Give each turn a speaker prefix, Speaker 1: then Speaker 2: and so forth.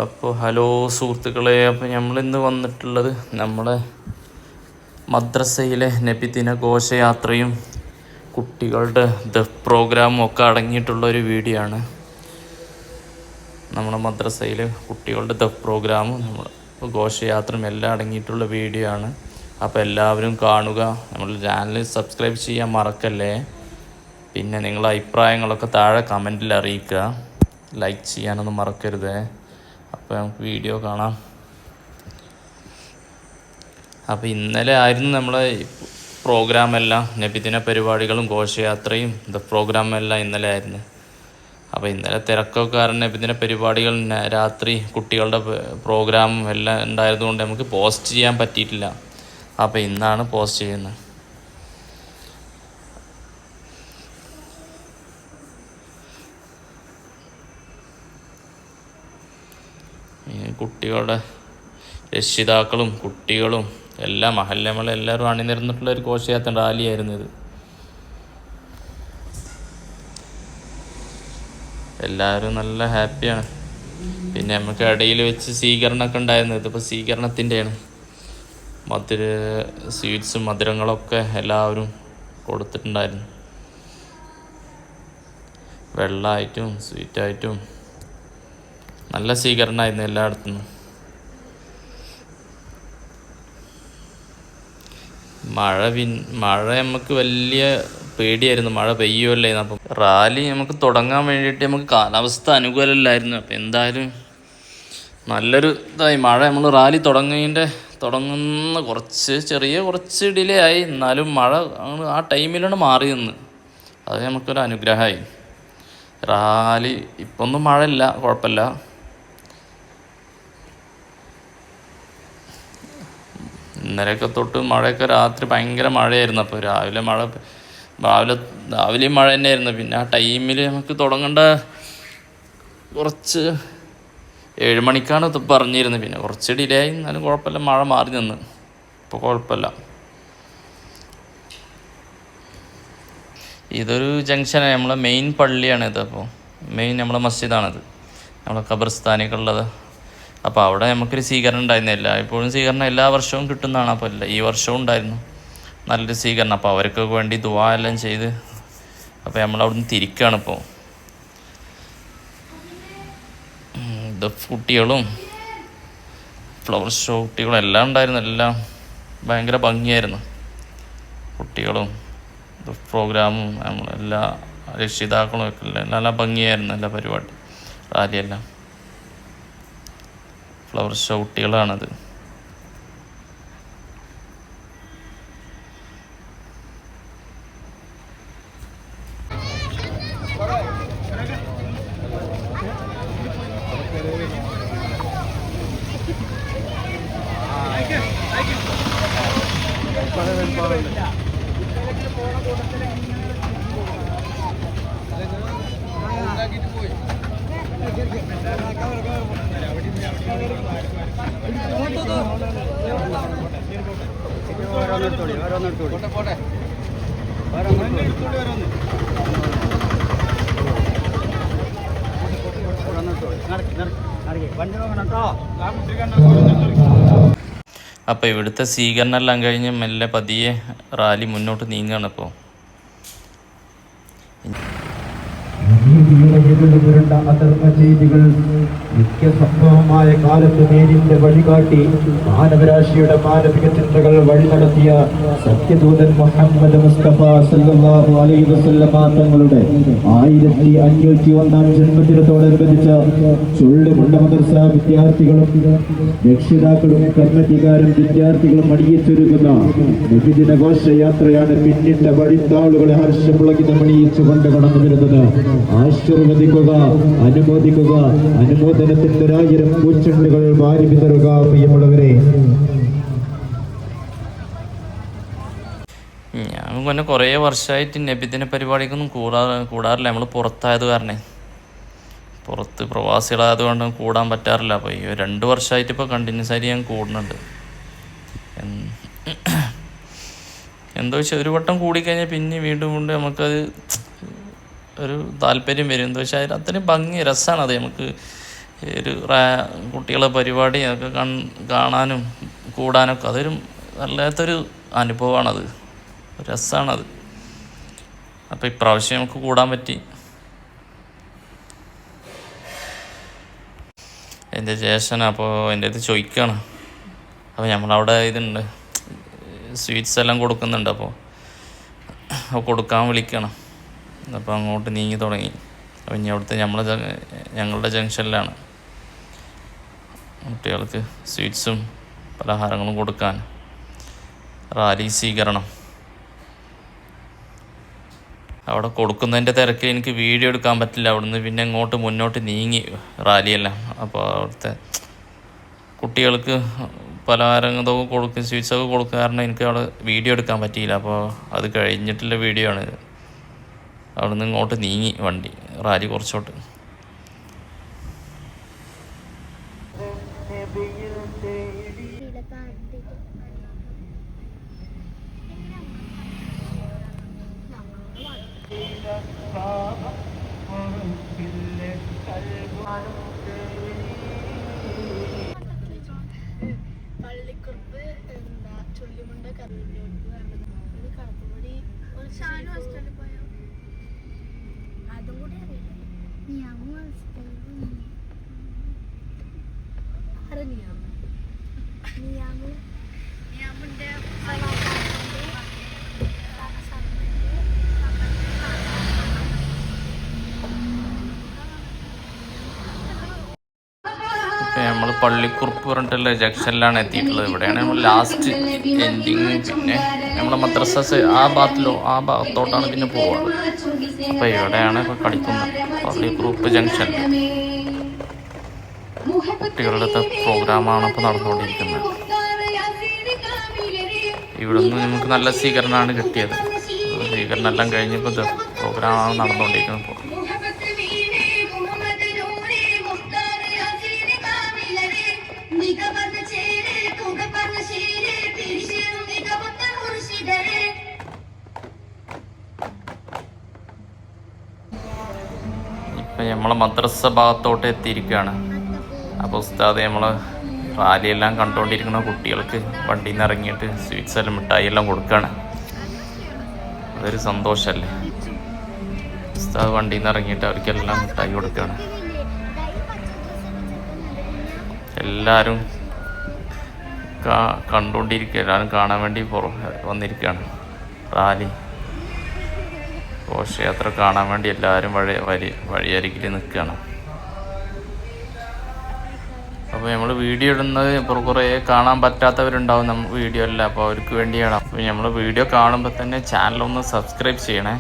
Speaker 1: അപ്പോൾ ഹലോ സുഹൃത്തുക്കളെ, അപ്പോൾ നമ്മളിന്ന് വന്നിട്ടുള്ളത് നമ്മുടെ മദ്രസയിലെ നബിദിന ഘോഷയാത്രയും കുട്ടികളുടെ ദഫ് പ്രോഗ്രാമും ഒക്കെ അടങ്ങിയിട്ടുള്ള ഒരു വീഡിയോ ആണ്. നമ്മുടെ മദ്രസയിലെ കുട്ടികളുടെ ദഫ് പ്രോഗ്രാമും നമ്മൾ ഘോഷയാത്രയും എല്ലാം അടങ്ങിയിട്ടുള്ള വീഡിയോ ആണ്. അപ്പോൾ എല്ലാവരും കാണുക. നമ്മുടെ ചാനൽ സബ്സ്ക്രൈബ് ചെയ്യാൻ മറക്കല്ലേ. പിന്നെ നിങ്ങളുടെ അഭിപ്രായങ്ങളൊക്കെ താഴെ കമൻറ്റിൽ അറിയിക്കുക. ലൈക്ക് ചെയ്യാനൊന്നും മറക്കരുത്. അപ്പോൾ നമുക്ക് വീഡിയോ കാണാം. അപ്പോൾ ഇന്നലെ ആയിരുന്നു നമ്മളെ പ്രോഗ്രാമെല്ലാം, നബിദിന പരിപാടികളും ഘോഷയാത്രയും പ്രോഗ്രാമെല്ലാം ഇന്നലെ ആയിരുന്നു. അപ്പോൾ ഇന്നലെ തിരക്കൊക്കെ കാരണം നബിദിന പരിപാടികൾ രാത്രി കുട്ടികളുടെ പ്രോഗ്രാമും എല്ലാം ഉണ്ടായതുകൊണ്ട് നമുക്ക് പോസ്റ്റ് ചെയ്യാൻ പറ്റിയിട്ടില്ല. അപ്പോൾ ഇന്നാണ് പോസ്റ്റ് ചെയ്യുന്നത്. കുട്ടികളുടെ രക്ഷിതാക്കളും കുട്ടികളും എല്ലാം മഹല്ലമ്മളെല്ലാവരും അണിനിരന്നിട്ടുള്ള ഒരു ഘോഷയാത്ര റാലിയായിരുന്നു ഇത്. എല്ലാവരും നല്ല ഹാപ്പിയാണ്. പിന്നെ നമുക്ക് ഇടയിൽ വെച്ച് സ്വീകരണമൊക്കെ ഉണ്ടായിരുന്നു. ഇതിപ്പോൾ സ്വീകരണത്തിൻ്റെയാണ്. സ്വീറ്റ്സും മധുരങ്ങളൊക്കെ എല്ലാവരും കൊടുത്തിട്ടുണ്ടായിരുന്നു. വെള്ളമായിട്ടും സ്വീറ്റായിട്ടും നല്ല സ്വീകരണമായിരുന്നു എല്ലായിടത്തുനിന്നും. മഴ നമുക്ക് വലിയ പേടിയായിരുന്നു, മഴ പെയ്യുമല്ലേ. അപ്പം റാലി നമുക്ക് തുടങ്ങാൻ വേണ്ടിയിട്ട് നമുക്ക് കാലാവസ്ഥ അനുകൂലമല്ലായിരുന്നു. അപ്പം എന്തായാലും നല്ലൊരു ഇതായി. മഴ നമ്മൾ റാലി തുടങ്ങുന്ന കുറച്ച് ഡിലേ ആയി. എന്നാലും മഴ ആ ടൈമിലാണ് മാറി നിന്ന്. അത് നമുക്കൊരു അനുഗ്രഹമായി. റാലി ഇപ്പൊന്നും മഴയില്ല, കുഴപ്പമില്ല. ഇന്നലെയൊക്കെ തൊട്ട് മഴയൊക്കെ രാത്രി ഭയങ്കര മഴയായിരുന്നു. അപ്പോൾ രാവിലെയും മഴ തന്നെയായിരുന്നു. പിന്നെ ആ ടൈമിൽ നമുക്ക് തുടങ്ങേണ്ട 7 മണിക്കാണ് പറഞ്ഞിരുന്നത്. പിന്നെ കുറച്ച് ഡിലേ ആയി. എന്നാലും കുഴപ്പമില്ല, മഴ മാറി നിന്ന്. ഇപ്പോൾ കുഴപ്പമില്ല. ഇതൊരു ജംഗ്ഷനാണ്, നമ്മളെ മെയിൻ പള്ളിയാണ് ഇത്. അപ്പോൾ നമ്മളെ മസ്ജിദാണിത്, നമ്മളെ ഖബർസ്ഥാനൊക്കെ ഉള്ളത്. അപ്പോൾ അവിടെ നമുക്കൊരു സ്വീകരണം ഉണ്ടായിരുന്നില്ല. ഇപ്പോഴും സ്വീകരണം എല്ലാ വർഷവും കിട്ടുന്നതാണ്. അപ്പോൾ ഈ വർഷവും ഉണ്ടായിരുന്നു നല്ലൊരു സ്വീകരണം. അപ്പോൾ അവർക്കൊക്കെ വേണ്ടി ദുആ എല്ലാം ചെയ്ത് അപ്പോൾ നമ്മളവിടുന്ന് തിരിക്കുകയാണ്. ഇപ്പോൾ ദഫ് കുട്ടികളും ഫ്ലവർ ഷോ കുട്ടികളും എല്ലാം ഉണ്ടായിരുന്നു. എല്ലാം ഭയങ്കര ഭംഗിയായിരുന്നു. കുട്ടികളും ദഫ് പ്രോഗ്രാമും നമ്മളെല്ലാ രക്ഷിതാക്കളും ഒക്കെ നല്ല ഭംഗിയായിരുന്നു. നല്ല പരിപാടി റാലിയെല്ലാം. Flower show കുട്ടികളാണത്. അപ്പോൾ ഇവിടുത്തെ സ്വീകരണം എല്ലാം കഴിഞ്ഞ് മെല്ലെ പതിയെ റാലി മുന്നോട്ട് നീങ്ങുകയാണ്. ഇപ്പോൾ
Speaker 2: അധർമ്മ ചെയ്തികൾ നിത്യസംഭവമായ കാലത്ത് നേരിന്റെ വഴികാട്ടി മാനവരാശിയുടെ മാനവിക ചിന്തകൾ വഴി നടത്തിയ സത്യദൂതൻ മുഹമ്മദ് മുസ്തഫ സല്ലല്ലാഹു അലൈഹി വസല്ലമ തങ്ങളുടെ 1501 ജന്മദിനത്തോടനുബന്ധിച്ച ചുള്ളിമുണ്ട മദ്രസ വിദ്യാർത്ഥികളും രക്ഷിതാക്കളും കർമ്മധികാരം വിദ്യാർത്ഥികളും അണിയിച്ചൊരുക്കുന്ന നബിദിന ഘോഷയാത്രയാണ് പിന്നിട്ട വഴിത്താളുകളെ ഹർഷമുളകിന് മണിയിച്ചുകൊണ്ട് കടന്നു വരുന്നത്. ആശീർവദിക്കുക, അനുമോദിക്കുക, അനുമോദനത്തിന്റെ 1000 പൂച്ചെണ്ടുകൾ വാരി വിതറുക. പ്രിയമുള്ളവരെ,
Speaker 1: ഞാൻ പിന്നെ കുറേ വർഷമായിട്ട് നബിദിന പരിപാടിക്കൊന്നും കൂടാറില്ല. നമ്മൾ പുറത്തായത് കാരണം, പുറത്ത് പ്രവാസികളായതുകൊണ്ട് കൂടാൻ പറ്റാറില്ല. അപ്പോൾ ഈ 2 വർഷമായിട്ട് ഇപ്പോൾ കണ്ടിന്യൂസ് ആയിട്ട് ഞാൻ കൂടുന്നുണ്ട്. എന്തോ വെച്ചാൽ ഒരു വട്ടം കൂടിക്കഴിഞ്ഞാൽ പിന്നെ വീണ്ടും നമുക്കത് ഒരു താല്പര്യം വരും. എന്താ വെച്ചാൽ അത്രയും ഭംഗി രസമാണ് അത്. നമുക്ക് ഒരു കുട്ടികളെ പരിപാടി അതൊക്കെ കാണാനും കൂടാനൊക്കെ അതൊരു വല്ലാത്തൊരു അനുഭവമാണത്, രസമാണത്. അപ്പോൾ ഇപ്രാവശ്യം നമുക്ക് കൂടാൻ പറ്റി. എൻ്റെ ജ്യേഷ്ഠൻ അപ്പോൾ എൻ്റെ അടുത്ത് ചോദിക്കുകയാണ്. അപ്പോൾ നമ്മളവിടെ ഇതുണ്ട്, സ്വീറ്റ്സ് എല്ലാം കൊടുക്കുന്നുണ്ട്. അപ്പോൾ കൊടുക്കാൻ വിളിക്കണം. അപ്പോൾ അങ്ങോട്ട് നീങ്ങി തുടങ്ങി. അപ്പോൾ ഇനി അവിടുത്തെ ഞങ്ങളുടെ ജംഗ്ഷനിലാണ് കുട്ടികൾക്ക് സ്വീറ്റ്സും പലഹാരങ്ങളും കൊടുക്കാൻ റാലി സ്വീകരണം. അവിടെ കൊടുക്കുന്നതിൻ്റെ തിരക്ക് എനിക്ക് വീഡിയോ എടുക്കാൻ പറ്റില്ല. അവിടുന്ന് പിന്നെ അങ്ങോട്ട് മുന്നോട്ട് നീങ്ങി റാലിയെല്ലാം. അപ്പോൾ അവിടുത്തെ കുട്ടികൾക്ക് പലഹാരങ്ങളൊക്കെ കൊടുക്കും, സ്വീറ്റ്സൊക്കെ കൊടുക്കുക കാരണം എനിക്ക് അവിടെ വീഡിയോ എടുക്കാൻ പറ്റിയില്ല. അപ്പോൾ അത് കഴിഞ്ഞിട്ടുള്ള വീഡിയോ ആണ്. അവിടുന്ന് ഇങ്ങോട്ട് നീങ്ങി വണ്ടി റാലി കുറച്ചോട്ട്.
Speaker 3: പള്ളിക്കുറുപ്പ് ചുള്ളിമുണ്ട കടത്തുപടി പോയോ അതും കൂടി നിയാമിന്റെ
Speaker 1: നമ്മൾ പള്ളിക്കുറുപ്പ് പറഞ്ഞിട്ടുള്ള ജംഗ്ഷനിലാണ് എത്തിയിട്ടുള്ളത്. ഇവിടെയാണ് നമ്മൾ ലാസ്റ്റ് എൻഡിങ്. പിന്നെ നമ്മളെ മദ്രസ ആ ഭാഗത്തോട്ടാണ് പിന്നെ പോവുക. അപ്പോൾ ഇവിടെയാണ് ഇപ്പോൾ കളിക്കുന്നത്, പള്ളിക്കുറുപ്പ് ജംഗ്ഷൻ. കുട്ടികളുടെ പ്രോഗ്രാമാണ് ഇപ്പോൾ നടന്നുകൊണ്ടിരിക്കുന്നത്. ഇവിടെ നിന്ന് നമുക്ക് നല്ല സ്വീകരണമാണ് കിട്ടിയത്. സ്വീകരണം എല്ലാം കഴിഞ്ഞപ്പോൾ പ്രോഗ്രാമാണ് നടന്നുകൊണ്ടിരിക്കുന്നത്. ഇപ്പോൾ ഇപ്പം നമ്മളെ മദ്രസ ഭാഗത്തോട്ട് എത്തിയിരിക്കുകയാണ്. അപ്പോൾ ഉസ്താദ് നമ്മളെ റാലിയെല്ലാം കണ്ടുകൊണ്ടിരിക്കുന്ന കുട്ടികൾക്ക് വണ്ടിയിൽ നിന്ന് ഇറങ്ങിയിട്ട് സ്വീറ്റ്സ് എല്ലാം മിഠായി എല്ലാം കൊടുക്കുകയാണ്. അതൊരു സന്തോഷമല്ലേ. ഉസ്താദ് വണ്ടിയിൽ നിന്ന് ഇറങ്ങിയിട്ട് അവർക്കെല്ലാം മിഠായി കൊടുക്കുകയാണ്. എല്ലാവരും കണ്ടുകൊണ്ടിരിക്കുക, എല്ലാവരും കാണാൻ വേണ്ടി വന്നിരിക്കുകയാണ്. റാലി ഘോഷയാത്ര കാണാൻ വേണ്ടി എല്ലാവരും വഴിയരികിൽ നിൽക്കുകയാണ്. അപ്പോൾ നമ്മൾ വീഡിയോ ഇടുന്നത് ഇപ്പോൾ കുറേ കാണാൻ പറ്റാത്തവരുണ്ടാവും വീഡിയോ അല്ല, അപ്പോൾ അവർക്ക് വേണ്ടിയാണ്. അപ്പോൾ നമ്മൾ വീഡിയോ കാണുമ്പോൾ തന്നെ ചാനലൊന്ന് സബ്സ്ക്രൈബ് ചെയ്യണേ.